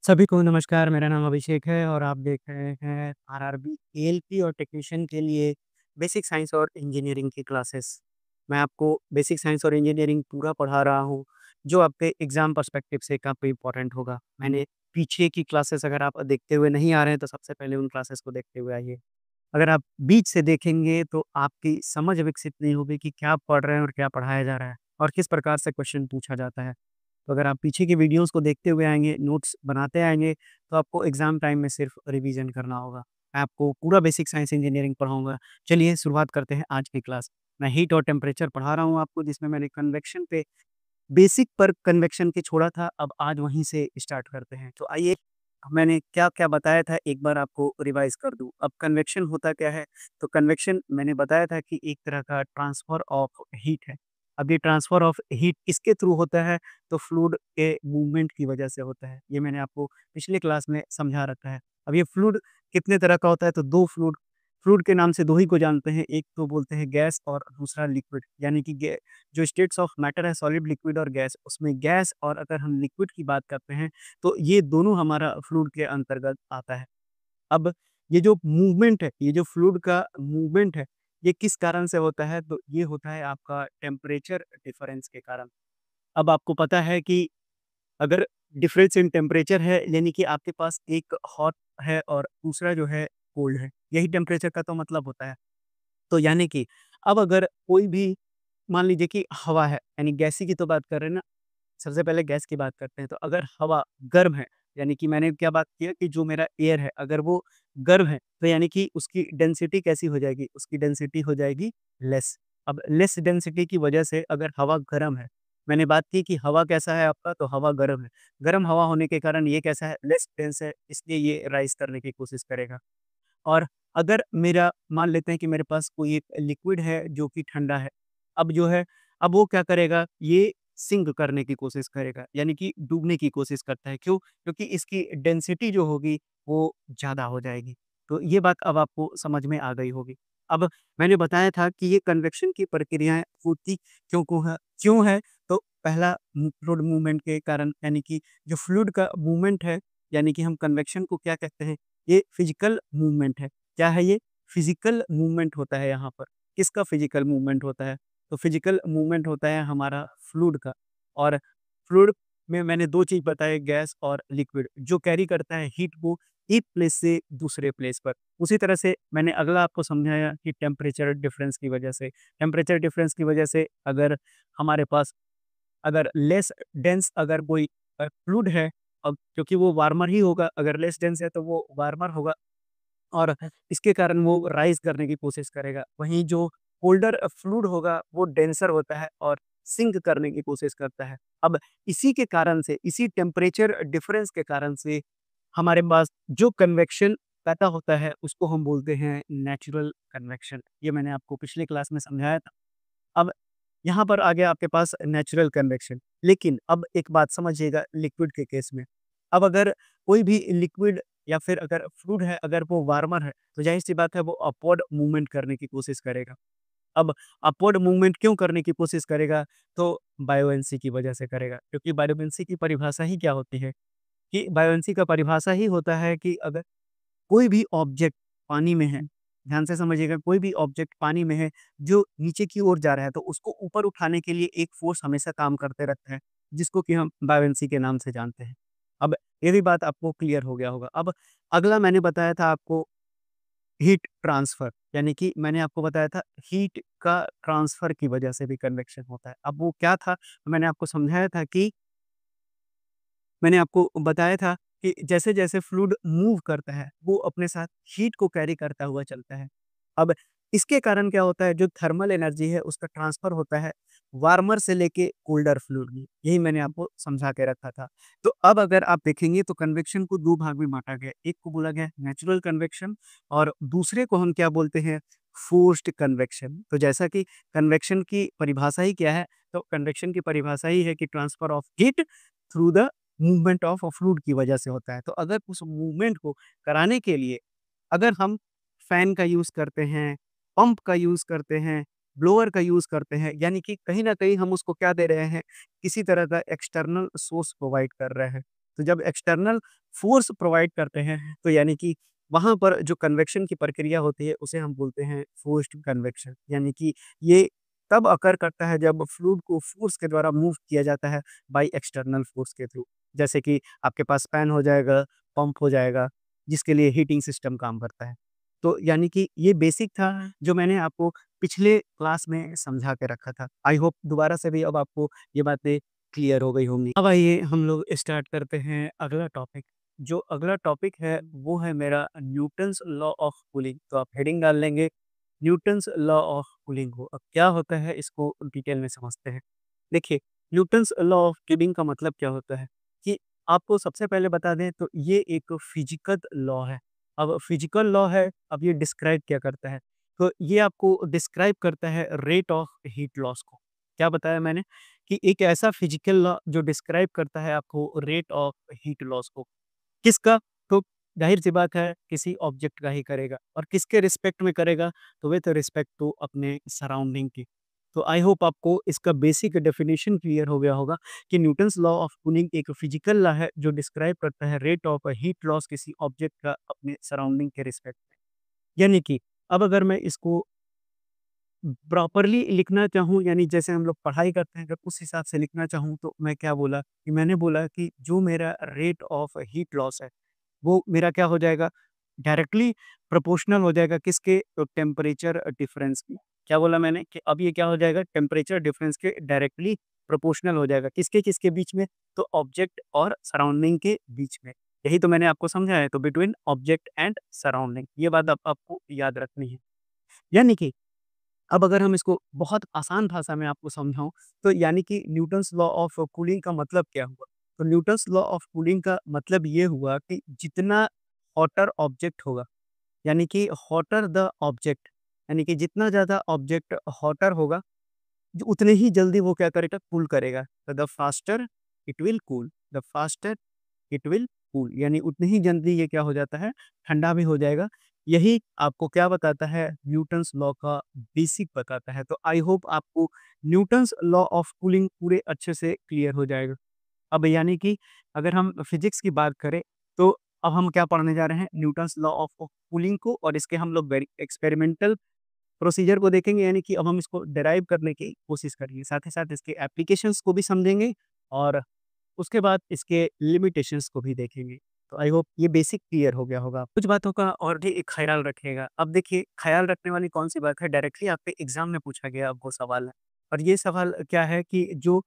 सभी को नमस्कार, मेरा नाम अभिषेक है और आप देख रहे हैं आरआरबी एएलपी और टेक्नीशियन के लिए बेसिक साइंस और इंजीनियरिंग की क्लासेस। मैं आपको बेसिक साइंस और इंजीनियरिंग पूरा पढ़ा रहा हूँ, जो आपके एग्ज़ाम पर्सपेक्टिव से काफ़ी इम्पोर्टेंट होगा। मैंने पीछे की क्लासेस अगर आप देखते हुए नहीं आ रहे हैं, तो सबसे पहले उन क्लासेस को देखते हुए आइए। अगर आप बीच से देखेंगे, तो आपकी समझ विकसित नहीं होगी कि क्या पढ़ रहे हैं और क्या पढ़ाया जा रहा है और किस प्रकार से क्वेश्चन पूछा जाता है। तो अगर आप पीछे की वीडियोज़ को देखते हुए आएँगे, नोट्स बनाते आएँगे, तो आपको एग्ज़ाम टाइम में सिर्फ़ रिवीज़न करना होगा। मैं आपको पूरा बेसिक साइंस इंजीनियरिंग पढ़ाऊँगा। चलिए शुरुआत करते हैं आज की क्लास। मैं हीट और टेम्परेचर पढ़ा रहा हूँ आपको, जिसमें मैंने कन्वेक्शन पे बेसिक पर कन्वेक्शन के छोड़ा था, अब आज वहीं से स्टार्ट करते हैं। तो आइए, मैंने क्या-क्या बताया था एक बार आपको रिवाइज़ कर दूँ। अब कन्वेक्शन होता क्या है? तो कन्वेक्शन मैंने बताया था कि एक तरह का ट्रांसफ़र ऑफ हीट है। अब ये ट्रांसफ़र ऑफ हीट किसके थ्रू होता है? तो फ्लूइड के मूवमेंट की वजह से होता है। ये मैंने आपको पिछली क्लास में समझा रखा है। अब ये फ्लूइड कितने तरह का होता है? तो 2 फ्लूइड फ्लूइड के नाम से 2 ही को जानते हैं। एक तो बोलते हैं गैस और दूसरा लिक्विड। यानी कि गे जो स्टेट्स ऑफ मैटर है, सॉलिड, लिक्विड और गैस, उसमें गैस और अगर हम लिक्विड की बात करते हैं, तो ये दोनों हमारा फ्लूइड के अंतर्गत आता है। अब ये जो मूवमेंट है, ये जो फ्लूइड का मूवमेंट है, ये किस कारण से होता है? तो ये होता है आपका टेम्परेचर डिफरेंस के कारण। अब आपको पता है कि अगर डिफरेंस इन टेम्परेचर है, यानी कि आपके पास एक हॉट है और दूसरा जो है कोल्ड है। यही टेम्परेचर का तो मतलब होता है। तो यानी कि अब अगर कोई भी मान लीजिए कि हवा है, यानी गैसीय की तो बात कर रहे हैं ना, सबसे पहले गैस की बात करते हैं। तो अगर हवा गर्म है, यानी कि मैंने क्या बात किया कि जो मेरा एयर है, अगर वो गर्म है, तो यानी कि उसकी डेंसिटी कैसी हो जाएगी? उसकी डेंसिटी हो जाएगी लेस। अब लेस डेंसिटी की वजह से अगर हवा गर्म है, मैंने बात की कि हवा कैसा है आपका? तो हवा गर्म है। गर्म हवा होने के कारण ये कैसा है? लेस डेंस है, इसलिए ये राइज़ करने की कोशिश करेगा। और अगर मेरा मान लेते हैं कि मेरे पास कोई एक लिक्विड है जो कि ठंडा है। अब जो है, अब वो क्या करेगा, ये सिंक करने की कोशिश करेगा, यानी कि डूबने की कोशिश करता है। क्यों? क्योंकि इसकी डेंसिटी जो होगी वो ज़्यादा हो जाएगी। तो ये बात अब आपको समझ में आ गई होगी। अब मैंने बताया था कि ये कन्वेक्शन की प्रक्रियाएँ होती क्यों है? तो पहला फ्लूइड मूवमेंट के कारण, यानी कि जो फ्लूइड का मूवमेंट है, यानी कि हम कन्वेक्शन को क्या कहते हैं? ये फिजिकल मूवमेंट है। क्या है ये? फिजिकल मूवमेंट होता है यहाँ पर। किसका फिजिकल मूवमेंट होता है? तो फिजिकल मूवमेंट होता है हमारा फ्लूइड का। और फ्लूइड में मैंने 2 चीज़ बताए, गैस और लिक्विड, जो कैरी करता है हीट को एक प्लेस से दूसरे प्लेस पर। उसी तरह से मैंने अगला आपको समझाया कि टेम्परेचर डिफरेंस की वजह से। टेम्परेचर डिफरेंस की वजह से अगर हमारे पास अगर लेस डेंस अगर कोई फ्लूइड है, क्योंकि वो वार्मर ही होगा, अगर लेस डेंस है तो वो वार्मर होगा और इसके कारण वो राइज़ करने की कोशिश करेगा। वहीं जो कोल्डर फ्लूइड होगा वो डेंसर होता है और सिंक करने की कोशिश करता है। अब इसी के कारण से, इसी टेम्परेचर डिफरेंस के कारण से हमारे पास जो कन्वेक्शन पैदा होता है, उसको हम बोलते हैं नेचुरल कन्वेक्शन। ये मैंने आपको पिछली क्लास में समझाया था। अब यहाँ पर आ गया आपके पास नेचुरल कन्वेक्शन। लेकिन अब एक बात समझिएगा लिक्विड के केस में। अब अगर कोई भी लिक्विड या फिर अगर फ्लूइड है, अगर वो वार्मर है, तो ज़ाहिर-सी बात है वो अपवर्ड मूवमेंट करने की कोशिश करेगा। अब अपवर्ड मूवमेंट क्यों करने की कोशिश करेगा? तो बायोएंसी की वजह से करेगा। क्योंकि बायोएंसी की परिभाषा ही क्या होती है? कि बायोएंसी का परिभाषा ही होता है कि अगर कोई भी ऑब्जेक्ट पानी में है, ध्यान से समझिएगा, कोई भी ऑब्जेक्ट पानी में है, जो नीचे की ओर जा रहा है, तो उसको ऊपर उठाने के लिए एक फ़ोर्स हमेशा काम करते रहता है, जिसको कि हम बायोंसी के नाम से जानते हैं। अब ये भी बात आपको क्लियर हो गया होगा। अब अगला मैंने बताया था आपको हीट ट्रांसफर, यानी कि मैंने आपको बताया था हीट का ट्रांसफर की वजह से भी कन्वेक्शन होता है। अब वो क्या था? मैंने आपको समझाया था कि मैंने आपको बताया था कि जैसे-जैसे फ्लूइड मूव करता है, वो अपने साथ हीट को कैरी करता हुआ चलता है। अब इसके कारण क्या होता है, जो थर्मल एनर्जी है उसका ट्रांसफर होता है वार्मर से लेके कोल्डर फ्लूइड में। यही मैंने आपको समझा के रखा था। तो अब अगर आप देखेंगे तो कन्वेक्शन को 2 भाग में बाँटा गया। एक को बोला गया नेचुरल कन्वेक्शन और दूसरे को हम क्या बोलते हैं, फोर्स्ड कन्वेक्शन। तो जैसा कि कन्वेक्शन की परिभाषा ही क्या है, तो कन्वेक्शन की परिभाषा ही है कि transfer of heat through the movement of a fluid की वजह से होता है। तो अगर उस मूवमेंट को कराने के लिए अगर हम फैन का यूज़ करते हैं, पंप का यूज़ करते हैं, ब्लोअर का यूज़ करते हैं, यानी कि कहीं न कहीं हम उसको क्या दे रहे हैं, किसी तरह का एक्सटर्नल सोर्स प्रोवाइड कर रहे हैं। तो जब एक्सटर्नल फ़ोर्स प्रोवाइड करते हैं, तो यानी कि वहाँ पर जो कन्वेक्शन की प्रक्रिया होती है, उसे हम बोलते हैं फ़ोर्स्ड कन्वेक्शन। यानी कि ये तब अकर करता है जब फ्लूइड को फ़ोर्स के द्वारा मूव किया जाता है बाय एक्सटर्नल फ़ोर्स के थ्रू। जैसे कि आपके पास फैन हो जाएगा, पंप हो जाएगा, जिसके लिए हीटिंग सिस्टम काम करता है। तो यानी कि ये बेसिक था जो मैंने आपको पिछले क्लास में समझा के रखा था। आई होप दोबारा से भी अब आपको ये बातें क्लियर हो गई होंगी। अब आइए हम लोग स्टार्ट करते हैं अगला टॉपिक। जो अगला टॉपिक है वो है मेरा न्यूटन्स लॉ ऑफ कूलिंग। तो आप हेडिंग डाल लेंगे न्यूटन्स लॉ ऑफ कूलिंग को। अब क्या होता है इसको डिटेल में समझते हैं। देखिए, न्यूटन्स लॉ ऑफ कूलिंग का मतलब क्या होता है कि आपको सबसे पहले बता दें तो ये एक फिजिकल लॉ है। अब फिजिकल लॉ है, अब ये डिस्क्राइब क्या करता है? तो ये आपको डिस्क्राइब करता है रेट ऑफ हीट लॉस को। क्या बताया मैंने? कि एक ऐसा फिजिकल लॉ जो डिस्क्राइब करता है आपको रेट ऑफ हीट लॉस को। किसका? तो ज़ाहिर-सी बात है किसी ऑब्जेक्ट का ही करेगा और किसके रिस्पेक्ट में करेगा? तो विथ रिस्पेक्ट टू अपने सराउंडिंग की। तो आई होप आपको इसका बेसिक डेफिनिशन क्लियर हो गया होगा कि न्यूटन्स लॉ ऑफ कूलिंग एक फिजिकल लॉ है जो डिस्क्राइब करता है रेट ऑफ हीट लॉस किसी ऑब्जेक्ट का अपने सराउंडिंग के रिस्पेक्ट में। यानी कि अब अगर मैं इसको प्रॉपर्ली लिखना चाहूँ, यानी जैसे हम लोग पढ़ाई करते हैं, अगर उस हिसाब से लिखना चाहूँ तो मैं क्या बोला कि मैंने बोला कि जो मेरा रेट ऑफ हीट लॉस है, वो मेरा क्या हो जाएगा? डायरेक्टली प्रोपोर्शनल हो जाएगा किसके? तो टेम्परेचर डिफरेंस के। क्या बोला मैंने? कि अब ये क्या हो जाएगा? टेम्परेचर डिफरेंस के डायरेक्टली प्रोपोर्शनल हो जाएगा। किसके बीच में? तो ऑब्जेक्ट और सराउंडिंग के बीच में। यही तो मैंने आपको समझाया है, तो बिटवीन ऑब्जेक्ट एंड सराउंडिंग। ये बात अब आपको याद रखनी है। यानी कि अब अगर हम इसको बहुत आसान भाषा में आपको समझाऊँ, तो यानी कि न्यूटन्स लॉ ऑफ कूलिंग का मतलब क्या हुआ? तो न्यूटन्स लॉ ऑफ कूलिंग का मतलब ये हुआ कि जितना हॉटर ऑब्जेक्ट होगा, यानी कि हॉटर द ऑब्जेक्ट, यानी कि जितना ज़्यादा ऑब्जेक्ट हॉटर होगा, उतने ही जल्दी वो क्या करेगा? कूल करेगा। तो the faster it will cool, the faster it will cool, यानी उतनी ही जल्दी ये क्या हो जाता है? ठंडा भी हो जाएगा। यही आपको क्या बताता है? न्यूटन्स लॉ का बेसिक बताता है। तो आई होप आपको न्यूटन्स लॉ ऑफ कूलिंग पूरे अच्छे से क्लियर हो जाएगा। अब यानी कि अगर हम फिजिक्स की बात करें, तो अब हम क्या पढ़ने जा रहे हैं? न्यूटन्स लॉ ऑफ कूलिंग को, और इसके हम लोग वेरी एक्सपेरिमेंटल प्रोसीजर को देखेंगे, यानी कि अब हम इसको डेराइव करने की कोशिश करेंगे। साथ ही साथ इसके एप्लीकेशंस को भी समझेंगे और उसके बाद इसके लिमिटेशंस को भी देखेंगे। तो आई होप ये बेसिक क्लियर हो गया होगा। कुछ बातों का और भी एक ख़्याल रखिएगा। अब देखिए, ख़्याल रखने वाली कौन-सी बात है? डायरेक्टली आपके एग्ज़ाम में पूछा गया अब वो सवाल है। और ये सवाल क्या है कि जो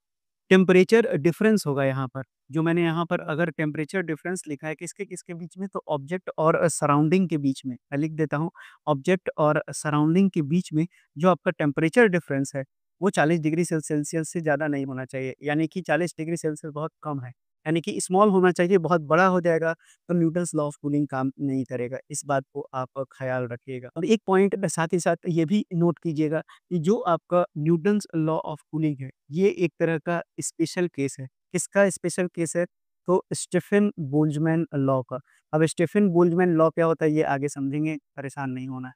टेम्परेचर डिफ़रेंस होगा यहाँ पर, जो मैंने यहाँ पर अगर टेम्परेचर डिफ़रेंस लिखा है किसके-किसके बीच में? तो ऑब्जेक्ट और सराउंडिंग के बीच में। मैं लिख देता हूँ, ऑब्जेक्ट और सराउंडिंग के बीच में जो आपका टेम्परेचर डिफ़रेंस है, वो 40 डिग्री सेल्सियस से ज़्यादा नहीं होना चाहिए। यानी कि 40 डिग्री सेल्सियस बहुत कम है। यानी कि स्मॉल होना चाहिए, बहुत बड़ा हो जाएगा तो न्यूटन्स लॉ ऑफ कूलिंग काम नहीं करेगा। इस बात को आप ख़याल रखिएगा। और एक पॉइंट साथ ही साथ ये भी नोट कीजिएगा कि जो आपका न्यूटन्स लॉ ऑफ कूलिंग है, ये एक तरह का स्पेशल केस है। किसका स्पेशल केस है? तो स्टीफन बोल्ट्ज़मैन लॉ का। अब स्टीफन बोल्ट्ज़मैन लॉ क्या होता है ये आगे समझेंगे, परेशान नहीं होना है।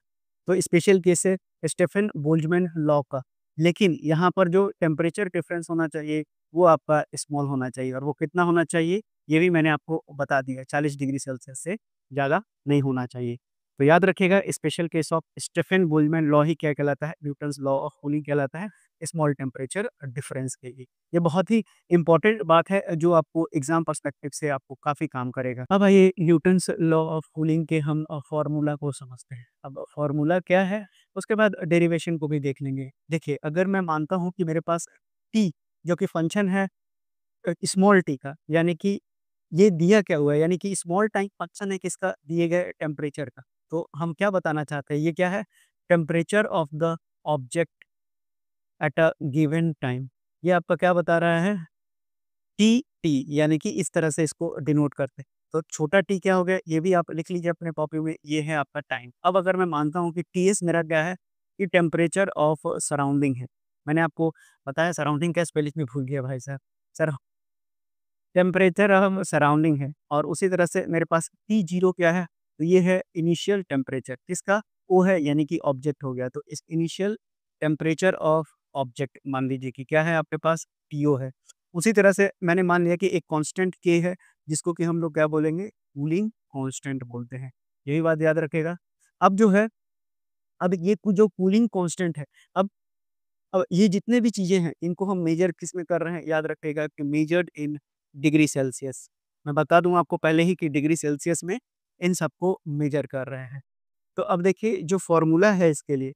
तो स्पेशल केस है स्टीफन बोल्ट्ज़मैन लॉ का। लेकिन यहाँ पर जो टेम्परेचर डिफरेंस होना चाहिए, वो आपका स्मॉल होना चाहिए, और वो कितना होना चाहिए, ये भी मैंने आपको बता दिया, 40 डिग्री सेल्सियस से ज़्यादा नहीं होना चाहिए। तो याद रखिएगा, special case of Stefan Boltzmann law ही क्या कहलाता है? न्यूटन्स लॉ ऑफ कूलिंग कहलाता है, स्मॉल टेम्परेचर डिफरेंस के लिए। ये बहुत ही इम्पोर्टेंट बात है जो आपको एग्ज़ाम पर्सपेक्टिव से आपको काफ़ी काम करेगा। अब आइए न्यूटन्स लॉ ऑफ कूलिंग के हम फ़ॉर्मूला को समझते हैं। अब फ़ॉर्मूला क्या है? उसके बाद डेरिवेशन को भी देख लेंगे। देखिए, अगर मैं मानता हूँ कि मेरे पास टी जो कि फंक्शन है स्मॉल टी का, यानी कि ये दिया क्या हुआ है, यानी कि स्मॉल टाइम फंक्शन है किसका? दिए गए टेम्परेचर का। तो हम क्या बताना चाहते हैं? ये क्या है? Temperature of the object at a given time. ये आपका क्या बता रहा है? टी टी, यानी कि इस तरह से इसको डिनोट करते हैं। तो छोटा टी क्या हो गया? ये भी आप लिख लीजिए अपने कॉपी में, ये है आपका टाइम। अब अगर मैं मानता हूँ कि टीएस मेरा क्या है? कि टेम्परेचर ऑफ सराउंडिंग है। मैंने आपको बताया सराउंडिंग क्या स्पेलिंग में भूल गया भाई साहब। सर टेम्परेचर ऑफ सराउंडिंग है, और उसी तरह से मेरे पास T0 क्या है? तो ये है इनिशियल टेम्परेचर किसका? ओ है, यानी कि ऑब्जेक्ट हो गया। तो इस इनिशियल टेम्परेचर ऑफ ऑब्जेक्ट मान लीजिए कि क्या है आपके पास? टीओ है। उसी तरह से मैंने मान लिया कि एक कांस्टेंट के है, जिसको कि हम लोग क्या बोलेंगे, कूलिंग कांस्टेंट बोलते हैं। यही बात याद रखिएगा। अब जो है, अब ये जो कूलिंग कांस्टेंट है, अब ये जितने भी चीज़ें हैं, इनको हम मेजर किस में कर रहे हैं, याद रखिएगा कि मेजर्ड इन डिग्री सेल्सियस। मैं बता दूँ आपको पहले ही कि डिग्री सेल्सियस में इन सबको मेजर कर रहे हैं। तो अब देखिए जो फ़ॉर्मूला है इसके लिए,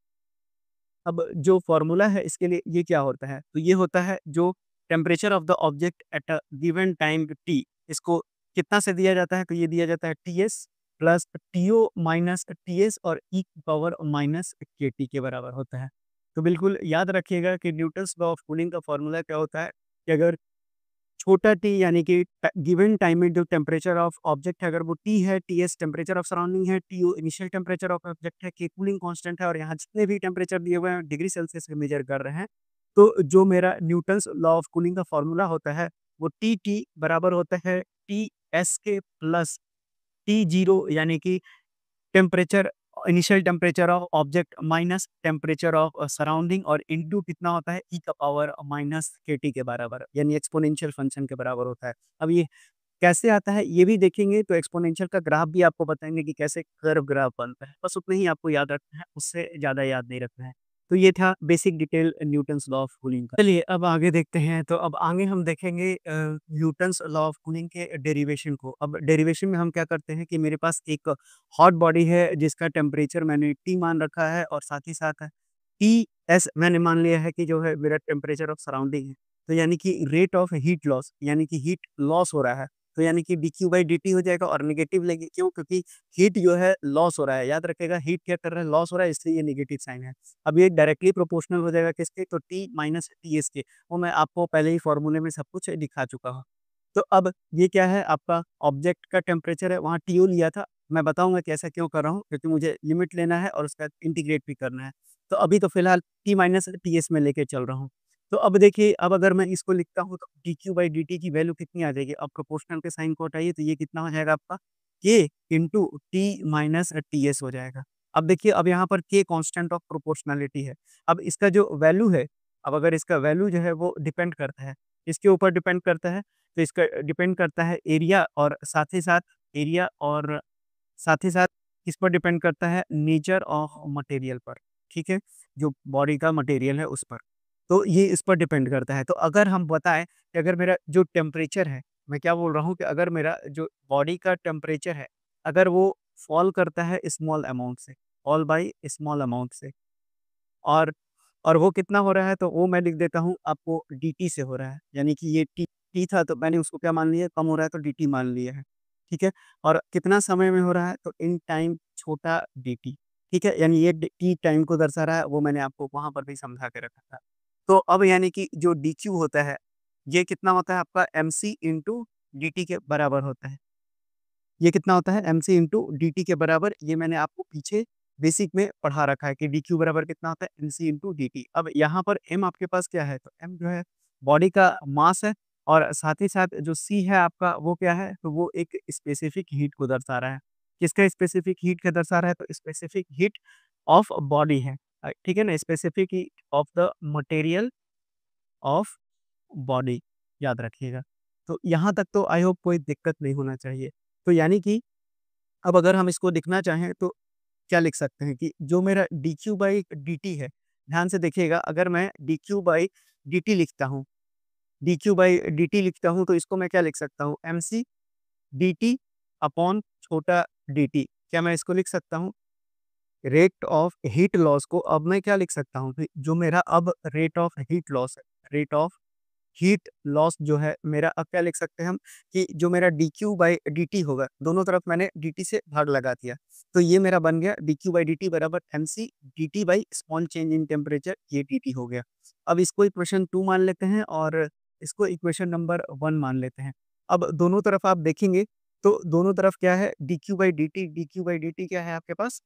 अब जो फ़ॉर्मूला है इसके लिए ये क्या होता है? तो ये होता है जो temperature of the object at a given time T, इसको कितना से दिया जाता है? तो ये दिया जाता है TS plus TO minus TS और ई की पावर माइनस केटी के बराबर होता है। तो बिल्कुल याद रखिएगा कि न्यूटन्स लॉ ऑफ कूलिंग का फ़ॉर्मूला क्या होता है कि अगर छोटा टी यानी कि गिवन टाइम में जो टेम्परेचर ऑफ ऑब्जेक्ट है अगर वो टी है, टीएस टेम्परेचर ऑफ सराउंडिंग है, TO initial temperature of object है, के कूलिंग कांस्टेंट है और यहाँ जितने भी टेम्परेचर दिए हुए हैं डिग्री सेल्सियस में मेजर कर रहे हैं। तो जो मेरा न्यूटन्स लॉ ऑफ कूलिंग का फॉर्मूला होता है वो टी टी बराबर होता है टी एस के प्लस टी जीरो यानी कि temperature initial temperature of object minus temperature of surrounding और इनटू कितना होता है ई का पावर माइनस केटी के बराबर यानी एक्सपोनेंशियल फंक्शन के बराबर होता है। अब ये कैसे आता है ये भी देखेंगे तो एक्सपोनेंशियल का ग्राफ भी आपको बताएंगे कि कैसे कर्व ग्राफ बनता है, बस उतना ही आपको याद रखना है, उससे ज़्यादा याद नहीं रखना है। तो ये था basic detail Newton's law of cooling का। चलिए अब आगे देखते हैं, तो अब आगे हम देखेंगे न्यूटन्स लॉ ऑफ कूलिंग के डेरिवेशन को। अब डेरिवेशन में हम क्या करते हैं कि मेरे पास एक हॉट बॉडी है जिसका टेम्परेचर मैंने टी मान रखा है और साथ ही साथ टी एस मैंने मान लिया है कि जो है मेरा टेम्परेचर ऑफ सराउंडिंग है। तो यानी कि रेट ऑफ हीट लॉस यानी कि हीट लॉस हो रहा है, तो यानी कि dq बाई dt हो जाएगा और नेगेटिव लेंगे क्यों? क्योंकि हीट जो है लॉस हो रहा है, याद रखिएगा हीट क्या कर रहा है, लॉस हो रहा है, इसलिए ये नेगेटिव साइन है। अब ये डायरेक्टली प्रोपोर्शनल हो जाएगा किसके? तो t माइनस टी एस के, वो मैं आपको पहले ही फॉर्मूले में सब कुछ दिखा चुका हूँ। तो अब ये क्या है, आपका ऑब्जेक्ट का टेम्परेचर है, वहाँ टीओ लिया था, मैं बताऊंगा कि ऐसा क्यों कर रहा हूँ, क्योंकि मुझे लिमिट लेना है और उसका इंटीग्रेट भी करना है। तो अभी तो फिलहाल t माइनस टी एस में लेके चल रहा हूँ। तो अब देखिए, अब अगर मैं इसको लिखता हूँ तो dq बाई dt की वैल्यू कितनी आ जाएगी? अब प्रोपोर्शनल के साइन को हटाइए तो ये कितना हो जाएगा आपका k into T minus T S हो जाएगा। अब देखिए, अब यहाँ पर k कांस्टेंट ऑफ प्रोपोर्शनैलिटी है। अब इसका जो वैल्यू है, अब अगर इसका वैल्यू जो है वो डिपेंड करता है, इसके ऊपर डिपेंड करता है, तो इसका डिपेंड करता है एरिया और साथ ही साथ एरिया और साथ ही साथ किस पर डिपेंड करता है? नेचर ऑफ मटेरियल पर, ठीक है? जो बॉडी का मटेरियल है उस पर। तो ये इस पर डिपेंड करता है। तो अगर हम बताएँ कि अगर मेरा जो टेम्परेचर है, मैं क्या बोल रहा हूँ कि अगर मेरा जो बॉडी का टेम्परेचर है, अगर वो फ़ॉल करता है स्मॉल अमाउंट से, फ़ॉल बाय स्मॉल अमाउंट से और वो कितना हो रहा है, तो वो मैं लिख देता हूँ आपको डीटी से हो रहा है। यानी कि ये टी टी था तो मैंने उसको क्या मान लिया, कम हो रहा है तो डीटी मान लिया है। ठीक है? और कितना समय में हो रहा है, तो इन टाइम छोटा dt, ठीक है? यानी ये टी टाइम को दर्शा रहा है, वो मैंने आपको वहाँ पर भी समझा के रखा था। तो अब यानी कि जो dq होता है, ये कितना होता है आपका mc इंटू dt के बराबर होता है। ये कितना होता है? mc इंटू dt के बराबर, ये मैंने आपको पीछे बेसिक में पढ़ा रखा है कि dq बराबर कितना होता है? mc into dt। अब यहाँ पर m आपके पास क्या है? तो m जो है बॉडी का मास है और साथ ही साथ जो c है आपका वो क्या है? तो वो एक स्पेसिफिक हीट को दर्शा रहा है। किसका स्पेसिफिक हीट का दर्शा रहा है? तो स्पेसिफिक हीट ऑफ बॉडी है। ठीक है ना? Specific heat of the material of body, याद रखिएगा। तो यहाँ तक तो आई होप कोई दिक्कत नहीं होना चाहिए। तो यानी कि अब अगर हम इसको लिखना चाहें तो क्या लिख सकते हैं कि जो मेरा dq बाई dt है, ध्यान से देखिएगा, अगर मैं dq बाई dt लिखता हूँ, dq बाई dt लिखता हूँ तो इसको मैं क्या लिख सकता हूँ? mc dt अपॉन छोटा dt। क्या मैं इसको लिख सकता हूँ? रेट ऑफ हीट लॉस को अब मैं क्या लिख सकता हूँ? कि जो मेरा अब रेट ऑफ हीट लॉस है, रेट ऑफ हीट लॉस जो है मेरा, अब क्या लिख सकते हैं हम कि जो मेरा dq बाई dt होगा, दोनों तरफ मैंने dt से भाग लगा दिया, तो ये मेरा बन गया dq बाई dt बराबर mc dt by small change in temperature, ये dt हो गया। अब इसको इक्वेशन 2 मान लेते हैं और इसको इक्वेशन नंबर 1 मान लेते हैं। अब दोनों तरफ आप देखेंगे तो दोनों तरफ क्या है? dq by dt, dq by dt क्या है आपके पास?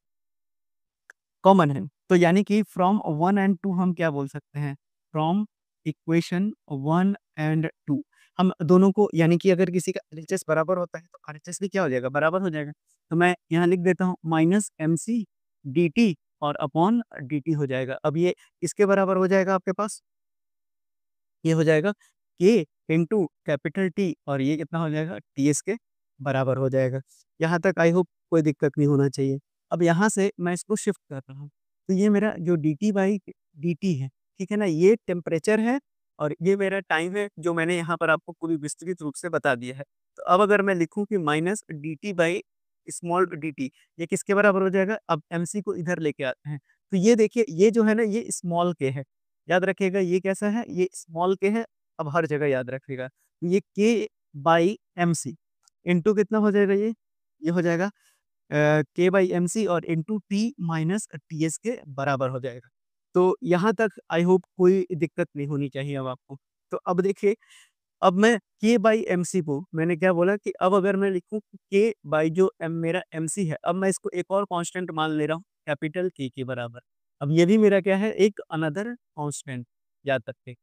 कॉमन है। तो यानी कि फ्रॉम 1 एंड 2 हम क्या बोल सकते हैं? फ्रॉम इक्वेशन 1 एंड 2 हम दोनों को, यानी कि अगर किसी का एलएचएस बराबर होता है तो आरएचएस भी क्या हो जाएगा? बराबर हो जाएगा। तो मैं यहाँ लिख देता हूँ माइनस एमसी डीटी और अपॉन डीटी हो जाएगा। अब ये किसके बराबर हो जाएगा आपके पास? ये हो जाएगा के इंटू कैपिटल टी और ये कितना हो जाएगा टी एस के बराबर हो जाएगा। यहाँ तक आई होप कोई दिक्कत नहीं होना चाहिए। अब यहाँ से मैं इसको शिफ्ट कर रहा हूँ, तो ये मेरा जो D T by D T है, ठीक है ना, ये टेम्परेचर है और ये मेरा टाइम है जो मैंने यहाँ पर आपको पूरी विस्तृत रूप से बता दिया है। तो अब अगर मैं लिखूँ कि minus D T by small D T, ये किसके बराबर हो जाएगा? अब एमसी को इधर लेके आते हैं, तो ये देखिए ये जो है ना ये स्मॉल के है, याद रखिएगा ये कैसा है, ये स्मॉल के है। अब हर जगह याद रखिएगा, तो ये के बाई एम सी इंटू कितना हो जाएगा, ये हो जाएगा के बाई एम सी और into T minus T S के बराबर हो जाएगा। तो यहाँ तक आई होप कोई दिक्कत नहीं होनी चाहिए अब आपको। तो अब देखिए, अब मैं के बाई एम सी को मैंने क्या बोला कि अब अगर मैं लिखूँ के बाई जो एम मेरा एम सी है, अब मैं इसको एक और कांस्टेंट मान ले रहा हूँ कैपिटल के बराबर। अब ये भी मेरा क्या है, एक अनदर कांस्टेंट, याद रखिए।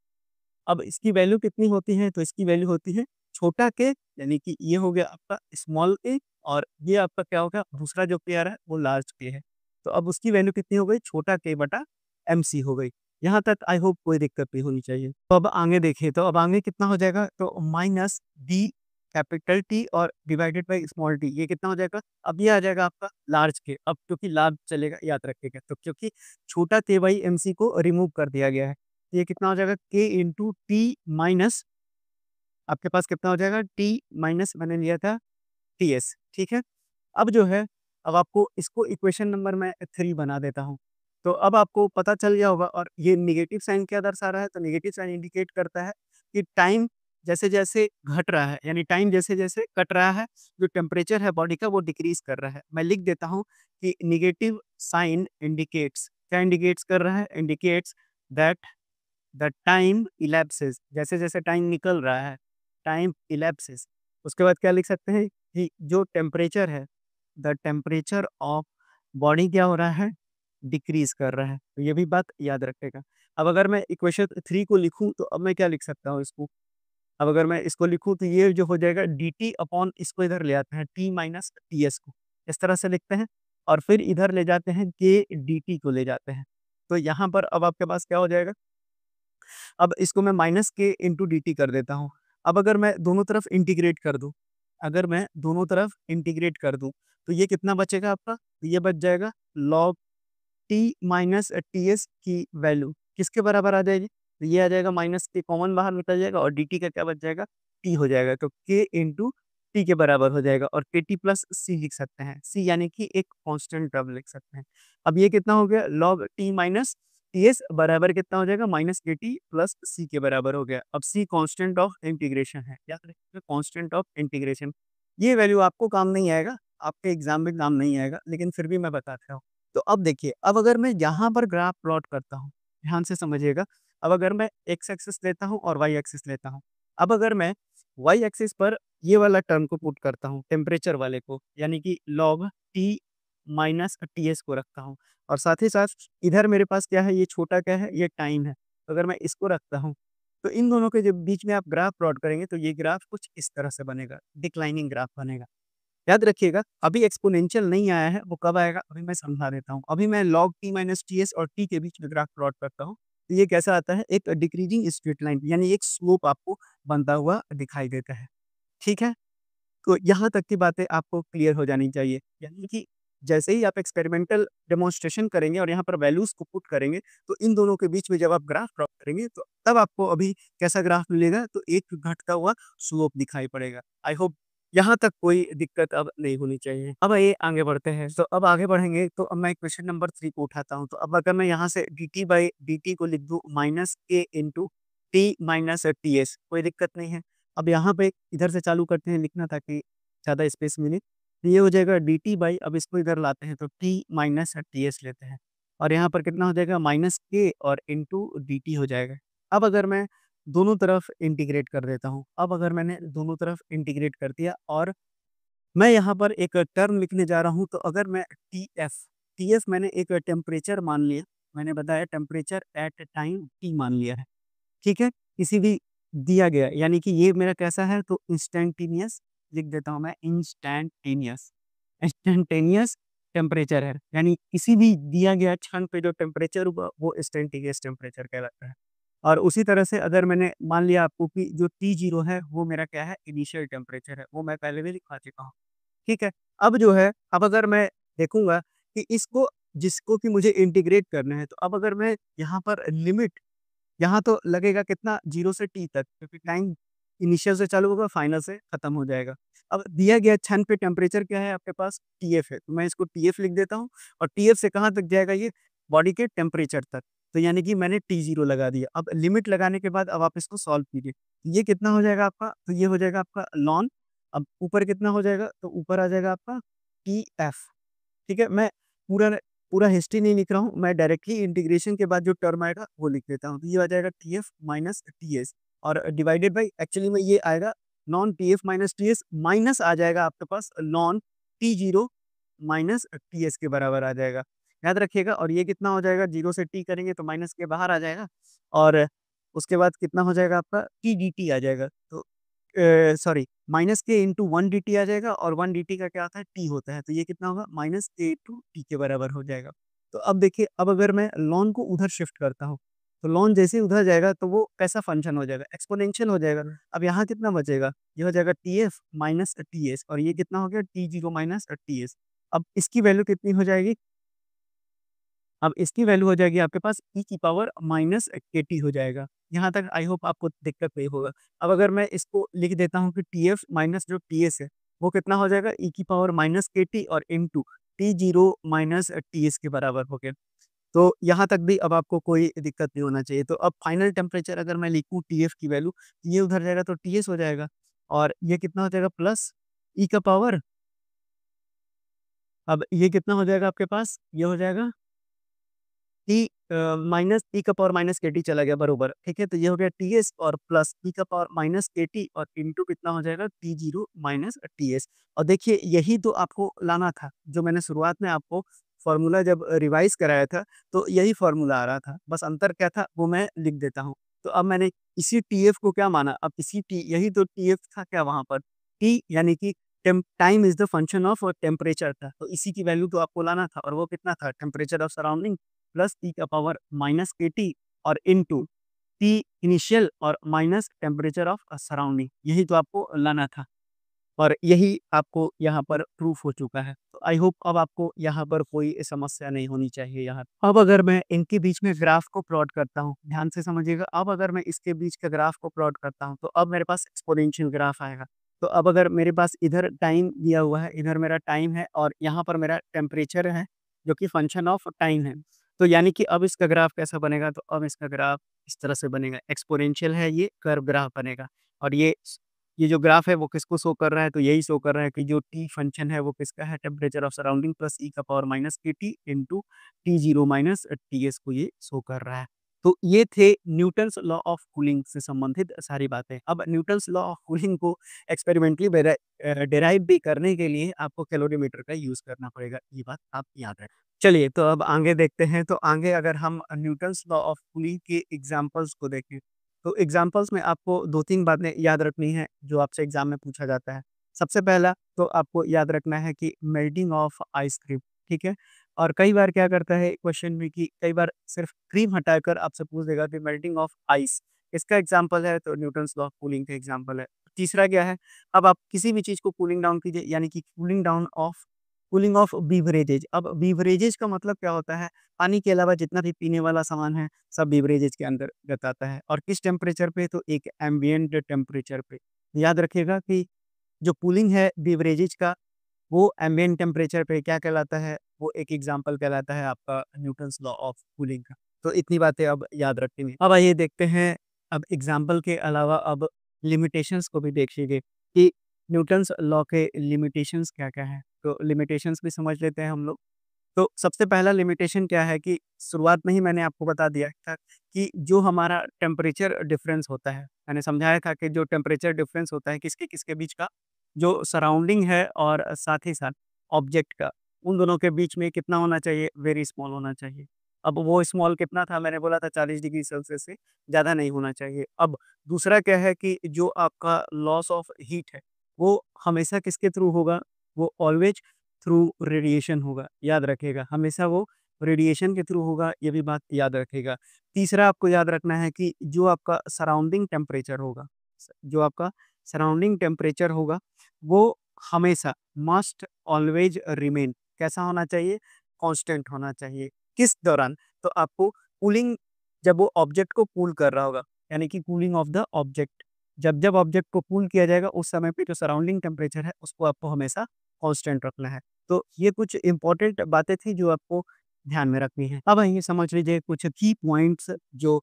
अब इसकी वैल्यू कितनी होती है, तो इसकी वैल्यू होती है छोटा के, यानी कि ये हो गया आपका स्मॉल के और ये आपका क्या होगा, दूसरा जो के आ रहा है वो लार्ज के है। तो अब उसकी वैल्यू कितनी हो गई, छोटा के बटा एम सी हो गई। यहाँ तक आई होप कोई दिक्कत नहीं होनी चाहिए। तो अब आगे देखिए, तो अब आगे कितना हो जाएगा, तो माइनस डी कैपिटल टी और डिवाइडेड बाई स्मॉल टी, ये कितना हो जाएगा, अब ये आ जाएगा आपका लार्ज के। अब क्योंकि लार्ज चलेगा याद रखिएगा, तो क्योंकि छोटा के बाई एम सी को रिमूव कर दिया गया है, तो ये कितना हो जाएगा के इंटू टी माइनस, आपके पास कितना हो जाएगा टी माइनस मैंने लिया था टी एस, ठीक है। अब जो है, अब आपको इसको इक्वेशन नंबर मैं 3 बना देता हूँ। तो अब आपको पता चल गया होगा, और ये नेगेटिव साइन क्या दर्शा रहा है, तो नेगेटिव साइन इंडिकेट करता है कि टाइम जैसे-जैसे घट रहा है, यानी टाइम जैसे-जैसे कट रहा है, जो टेम्परेचर है बॉडी का वो डिक्रीज़ कर रहा है। मैं लिख देता हूँ कि नेगेटिव साइन इंडिकेट्स, क्या इंडिकेट्स कर रहा है? इंडिकेट्स दैट द टाइम इलैप्सेस, जैसे-जैसे टाइम निकल रहा है, टाइम इलैप्सेस। उसके बाद क्या लिख सकते हैं कि जो टेम्परेचर है, द टेम्परेचर ऑफ बॉडी क्या हो रहा है, डिक्रीज़ कर रहा है। तो ये भी बात याद रखिएगा। अब अगर मैं इक्वेशन 3 को लिखूँ तो अब मैं क्या लिख सकता हूँ इसको? अब अगर मैं इसको लिखूँ तो ये जो हो जाएगा dt अपॉन, इसको इधर ले आते हैं t माइनस टीएस को, इस तरह से लिखते हैं और फिर इधर ले जाते हैं के dt को ले जाते हैं। तो यहाँ पर अब आपके पास क्या हो जाएगा, अब इसको मैं माइनस के इंटू डी टी कर देता हूँ। अब अगर मैं दोनों तरफ इंटीग्रेट कर दूँ, अगर मैं दोनों तरफ इंटीग्रेट कर दूँ, तो ये कितना बचेगा आपका? तो ये बच जाएगा log T minus T S की वैल्यू किसके बराबर आ जाएगी? तो ये आ जाएगा माइनस के कॉमन बाहर निकल जाएगा और डी टी का क्या बच जाएगा? टी हो जाएगा। तो के इंटू टी के बराबर हो जाएगा और के टी प्लस सी लिख सकते हैं। सी यानी कि एक कांस्टेंट टर्म लिख सकते हैं। अब ये कितना हो गया? लॉग टी माइनस टीएस बराबर कितना हो जाएगा? माइनस के टी प्लस सी के बराबर हो गया। अब सी कांस्टेंट ऑफ इंटीग्रेशन है, याद रखिएगा कांस्टेंट ऑफ इंटीग्रेशन। ये वैल्यू आपको काम नहीं आएगा, आपके एग्जाम में काम नहीं आएगा, लेकिन फिर भी मैं बताता हूँ। तो अब देखिए, अब अगर मैं यहाँ पर ग्राफ प्लॉट करता हूँ, ध्यान से समझिएगा। अब अगर मैं एक्स एक्सिस लेता हूँ और वाई एक्सिस लेता हूँ, अब अगर मैं वाई एक्सिस पर ये वाला टर्म को पुट करता हूँ, टेम्परेचर वाले को, यानी कि लॉग टी माइनस टीएस को रखता हूँ और साथ ही साथ इधर मेरे पास क्या है, ये छोटा क्या है, ये टाइम है। तो अगर मैं इसको रखता हूँ, तो इन दोनों के जब बीच में आप ग्राफ प्लॉट करेंगे तो ये ग्राफ कुछ इस तरह से बनेगा, डिक्लाइनिंग ग्राफ बनेगा। याद रखिएगा, अभी एक्स्पोनेंशियल नहीं आया है, वो कब आएगा अभी मैं समझा देता हूँ। अभी मैं लॉग टी माइनस टीएस और टी के बीच में ग्राफ प्लॉट करता हूँ, तो ये कैसा आता है, एक डिक्रीजिंग स्ट्रेट लाइन, यानी एक स्लोप आपको बनता हुआ दिखाई देता है। ठीक है? तो यहाँ तक की बातें आपको क्लियर हो जानी चाहिए। यानी कि जैसे ही आप एक्सपेरिमेंटल डेमोंस्ट्रेशन करेंगे और यहाँ पर वैल्यूज़ को पुट करेंगे, तो इन दोनों के बीच में जब आप ग्राफ प्लॉट करेंगे, तो तब आपको अभी कैसा ग्राफ मिलेगा, तो एक घटता हुआ स्लोप दिखाई पड़ेगा। आई होप यहाँ तक कोई दिक्कत अब नहीं होनी चाहिए। अब आइए आगे बढ़ते हैं। तो अब आगे बढ़ेंगे, तो अब मैं क्वेश्चन नंबर 3 को उठाता हूँ। तो अब अगर मैं यहाँ से dt बाई dt को लिख दूँ माइनस के into T minus T S, कोई दिक्कत नहीं है। अब यहाँ पे इधर से चालू करते हैं लिखना ताकि ज़्यादा स्पेस मिले। तो ये हो जाएगा dt बाई, अब इसको इधर लाते हैं तो t माइनस टी एस लेते हैं और यहाँ पर कितना हो जाएगा, माइनस के और इंटू डी टी हो जाएगा। अब अगर मैं दोनों तरफ इंटीग्रेट कर देता हूँ, अब अगर मैंने दोनों तरफ इंटीग्रेट कर दिया और मैं यहाँ पर एक टर्म लिखने जा रहा हूँ, तो अगर मैं टीएफ मैंने एक टेम्परेचर मान लिया, मैंने बताया टेम्परेचर एट टाइम टी मान लिया है, ठीक है? किसी भी दिया गया, यानी कि ये मेरा कैसा है, तो इंस्टेंटेनियस लिख देता हूँ मैं, इंस्टेंटेनियस, इंस्टेंटेनियस टेम्परेचर है, यानी किसी भी दिया गया क्षण पे जो टेम्परेचर हुआ वो इंस्टेंटेनियस टेम्परेचर कहलाता है। और उसी तरह से अगर मैंने मान लिया आपको कि जो T0 है वो मेरा क्या है इनिशियल टेम्परेचर है, वो मैं पहले भी लिखवा चुका हूँ। ठीक है? अब जो है अब अगर मैं देखूँगा कि इसको जिसको कि मुझे इंटीग्रेट करना है, तो अब अगर मैं यहाँ पर लिमिट यहाँ तो लगेगा कितना 0 से T तक क्योंकि टाइम इनिशियल से चालू होगा, फाइनल से खत्म हो जाएगा। अब दिया गया क्षण पे टेम्परेचर क्या है आपके पास TF है, तो मैं इसको TF लिख देता हूँ और TF से कहाँ तक जाएगा ये बॉडी के टेम्परेचर तक। तो यानी कि मैंने T0 लगा दिया। अब लिमिट लगाने के बाद अब आप इसको सॉल्व कीजिए। ये कितना हो जाएगा आपका? तो ये हो जाएगा आपका लॉन अब ऊपर कितना हो जाएगा? तो ऊपर आ जाएगा आपका TF ठीक है? मैं पूरा पूरा हिस्ट्री नहीं लिख रहा हूँ, मैं डायरेक्टली इंटीग्रेशन के बाद जो टर्म आएगा वो लिख देता हूँ। तो ये आ जाएगा TF माइनस TS और डिवाइडेड बाय एक्चुअली में ये आएगा ln TF minus TS minus आ जाएगा आपके पास लॉन T0 माइनस TS के बराबर आ जाएगा। याद रखिएगा और ये कितना हो जाएगा 0 से T करेंगे तो माइनस के बाहर आ जाएगा और उसके बाद कितना हो जाएगा आपका T dt आ जाएगा। तो सॉरी माइनस के इंटू 1 dt आ जाएगा और 1 dt का क्या होता है टी होता है तो ये कितना होगा माइनस के टू टी के बराबर हो जाएगा। तो अब देखिए अब अगर मैं लॉन को उधर शिफ्ट करता हूँ तो लॉन जैसे ही उधर जाएगा तो वो कैसा फंक्शन हो जाएगा एक्सपोनेंशियल हो जाएगा। अब यहाँ कितना बचेगा ये हो जाएगा T F minus T S और ये कितना हो गया T0 माइनस टी एस। अब इसकी वैल्यू कितनी हो जाएगी अब इसकी वैल्यू हो जाएगी आपके पास ई की पावर माइनस केटी हो जाएगा। यहाँ तक आई होप आपको दिक्कत नहीं होगा। अब अगर मैं इसको लिख देता हूँ कि टी एफ माइनस जो टी एस है वो कितना हो जाएगा ई की पावर माइनस केटी और into T0 minus T S के बराबर हो गया। तो यहाँ तक भी अब आपको कोई दिक्कत नहीं होना चाहिए। तो अब फाइनल टेम्परेचर अगर मैं लिखूँ टी एफ की वैल्यू ये उधर जाएगा तो टी एस हो जाएगा और ये कितना हो जाएगा प्लस ई का पावर अब ये कितना हो जाएगा आपके पास ये हो जाएगा टी माइनस टी का पावर माइनस के टी चला गया बरोबर ठीक है। तो ये हो गया टी एस और प्लस टी का पावर माइनस के टी और इंटू कितना हो जाएगा T0 माइनस टी एस। और देखिए यही तो आपको लाना था जो मैंने शुरुआत में आपको फॉर्मूला जब रिवाइज कराया था तो यही फॉर्मूला आ रहा था बस अंतर क्या था वो मैं लिख देता हूँ। तो अब मैंने इसी टी एफ को क्या माना अब इसी टी यही तो टी एफ था क्या वहां पर टी यानी कि time is the function of temperature था तो इसी की वैल्यू तो आपको लाना था और वो कितना था temperature of surrounding plus T का पावर माइनस के टी और इनटू टी इनिशियल और माइनस टेम्परेचर ऑफ सराउंडिंग यही तो आपको लाना था और यही आपको यहाँ पर प्रूफ हो चुका है। तो आई होप अब आपको यहाँ पर कोई समस्या नहीं होनी चाहिए। यहाँ अब अगर मैं इनके बीच में ग्राफ को प्लॉट करता हूँ ध्यान से समझिएगा अब अगर मैं इसके बीच का ग्राफ को प्लॉट करता हूँ तो अब मेरे पास एक्सपोनेंशियल ग्राफ आएगा। तो अब अगर मेरे पास इधर टाइम दिया हुआ है इधर मेरा टाइम है और यहाँ पर मेरा टेम्परेचर है जो कि फंक्शन ऑफ टाइम है। तो यानी कि अब इसका ग्राफ कैसा बनेगा तो अब इसका ग्राफ इस तरह से बनेगा एक्सपोनेंशियल है ये कर्व ग्राफ बनेगा और ये जो ग्राफ है वो किसको शो कर रहा है तो यही शो कर रहा है कि जो टी फंक्शन है वो किसका है टेम्परेचर ऑफ सराउंडिंग प्लस ई का पावर माइनस के T into T0 minus T S को ये शो कर रहा है। तो ये थे न्यूटन्स लॉ ऑफ कूलिंग से संबंधित सारी बातें। अब न्यूटन्स लॉ ऑफ कूलिंग को एक्सपेरिमेंटली डेराइव भी करने के लिए आपको कैलोरीमीटर का यूज करना पड़ेगा ये बात आप याद रखें। चलिए तो अब आगे देखते हैं तो आगे अगर हम न्यूटन्स लॉ ऑफ कूलिंग के एग्जांपल्स को देखें तो एग्जांपल्स में आपको 2-3 बातें याद रखनी है जो आपसे एग्जाम में पूछा जाता है। सबसे पहला तो आपको याद रखना है कि मेल्टिंग ऑफ आइसक्रीम, ठीक है? और कई बार क्या करता है क्वेश्चन में कि कई बार सिर्फ क्रीम हटाकर आपसे पूछ देगा कि मेल्टिंग ऑफ आइस इसका एग्जांपल है तो न्यूटन्स लॉ ऑफ कूलिंग का एग्जांपल है। तीसरा क्या है? अब आप किसी भी चीज़ को कूलिंग डाउन कीजिए यानी कि कूलिंग ऑफ बीवरेजेज। अब बीवरेजेज का मतलब क्या होता है? पानी के अलावा जितना भी पीने वाला सामान है सब बीवरेजेज के अंतर्गत आता है और किस टेम्परेचर पे तो एक एम्बिएंट टेम्परेचर पे। याद रखिएगा कि जो कूलिंग है बीवरेजेज का वो एम्बिएंट टेम्परेचर पे क्या कहलाता है? वो एक एग्जांपल कहलाता है आपका न्यूटन्स लॉ ऑफ कूलिंग का। तो इतनी बातें अब याद रखेंगे। अब आइए देखते हैं अब एग्जांपल के अलावा अब लिमिटेशंस को भी देखिए कि न्यूटन्स लॉ के लिमिटेशंस क्या-क्या हैं? तो लिमिटेशंस भी समझ लेते हैं हम लोग। तो सबसे पहला लिमिटेशन क्या है कि शुरुआत में ही मैंने आपको बता दिया था कि जो हमारा टेम्परेचर डिफरेंस होता है, मैंने समझाया था कि जो टेम्परेचर डिफरेंस होता है किसके-किसके बीच का, जो सराउंडिंग है और साथ ही साथ ऑब्जेक्ट का, उन दोनों के बीच में कितना होना चाहिए? वेरी स्मॉल होना चाहिए। अब वो स्मॉल कितना था? मैंने बोला था 40 डिग्री सेल्सियस से ज़्यादा नहीं होना चाहिए। अब दूसरा क्या है कि जो आपका लॉस ऑफ हीट है, वो हमेशा किसके थ्रू होगा? वो ऑलवेज थ्रू रेडिएशन होगा, याद रखिएगा, हमेशा वो रेडिएशन के थ्रू होगा, ये भी बात याद रखिएगा। तीसरा आपको याद रखना है कि जो आपका सराउंडिंग टेम्परेचर होगा, जो आपका सराउंडिंग टेम्परेचर होगा, वो हमेशा मस्ट ऑलवेज रिमेन कैसा होना चाहिए? कांस्टेंट होना चाहिए। किस दौरान? तो आपको कूलिंग, जब वो ऑब्जेक्ट को कूल कर रहा होगा, यानी कि कूलिंग ऑफ द ऑब्जेक्ट, जब जब ऑब्जेक्ट को कूल किया जाएगा उस समय पे जो सराउंडिंग टेम्परेचर है उसको आपको हमेशा कांस्टेंट रखना है। तो ये कुछ इंपॉर्टेंट बातें थी जो आपको ध्यान में रखनी है। अब आइए समझ लीजिए कुछ की पॉइंट्स जो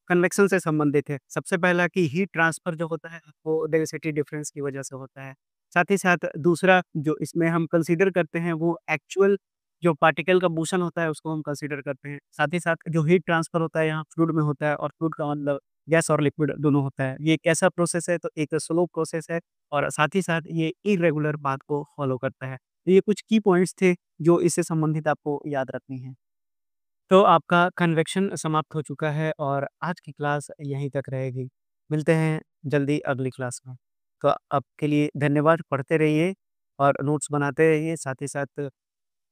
कन्वेक्शन से संबंधित है। सबसे पहला कि हीट ट्रांसफर जो होता है वो डेंसिटी डिफरेंस की वजह से होता है। साथ ही साथ दूसरा जो इसमें हम कंसीडर करते हैं वो एक्चुअल जो पार्टिकल का मोशन होता है उसको हम कंसीडर करते हैं। साथ ही साथ जो हीट ट्रांसफर होता है यहाँ फ्लूइड में होता है, और फ्लूइड का मतलब गैस और लिक्विड दोनों होता है। ये कैसा प्रोसेस है? तो एक स्लो प्रोसेस है, और साथ ही साथ ये इर्रेगुलर पाथ को फॉलो करता है। तो ये कुछ की पॉइंट्स थे जो इससे संबंधित आपको याद रखनी है। तो आपका कन्वेक्शन समाप्त हो चुका है और आज की क्लास यहीं तक रहेगी। मिलते हैं जल्दी अगली क्लास में। तो आपके लिए धन्यवाद, पढ़ते रहिए और नोट्स बनाते रहिए। साथ ही साथ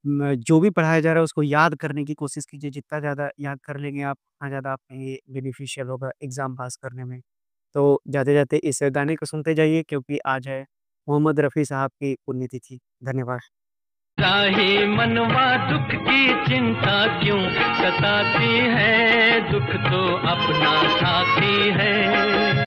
जो भी पढ़ाया जा रहा है उसको याद करने की कोशिश कीजिए। जितना ज़्यादा याद कर लेंगे आप, उतना ज़्यादा आपके लिए बेनिफिशियल होगा एग्ज़ाम पास करने में। तो जाते-जाते इस गाने को सुनते जाइए, क्योंकि आज है मोहम्मद रफ़ी साहब की पुण्यतिथि। धन्यवाद। राही मनवा दुख की चिंता क्यों सताती है, दुख तो अपना साथी है।